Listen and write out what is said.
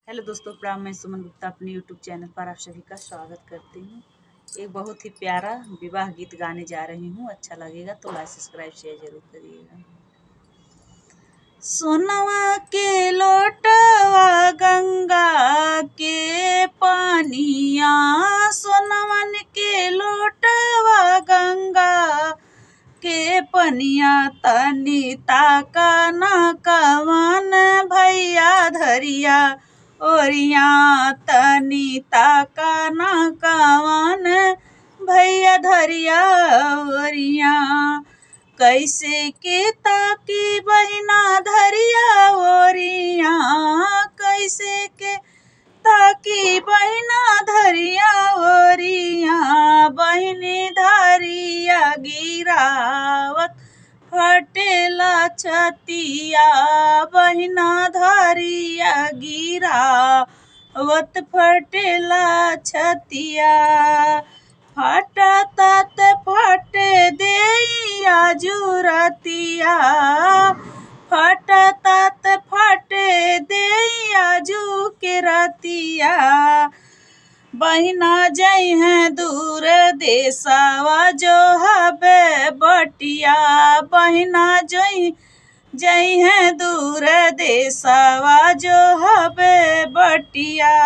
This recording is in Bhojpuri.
हेलो दोस्तों, प्रणाम। मैं सुमन गुप्ता अपने यूट्यूब चैनल पर आप सभी का स्वागत करती हूँ। एक बहुत ही प्यारा विवाह गीत गाने जा रही हूँ। अच्छा लगेगा तो लाइक सब्सक्राइब शेयर जरूर करिएगा। सोनवा के लोटवा गंगा के पानिया, सोनवन के लोटवा गंगा के पनिया, तनी ताका ना कवन भैया धरिया ओरिया, तनी ताका ना कवन भैया धरिया ओरिया। कैसे के ताकी बहिना धरिया ओरिया, कैसे के ताकी बहिना धरिया ओरिया। बहिनी धरिया गिरावत फटेला छतिया, बहिना धरिया गिरावत फटेला छतिया। फटता त फटे देइया जुरतिया, फटता त फटे देइया जू के रतिया। बहिना जई हैं दूर देशवा जो हबे बटिया, बहिना जई हैं दूर देशवा जो हबे बटिया।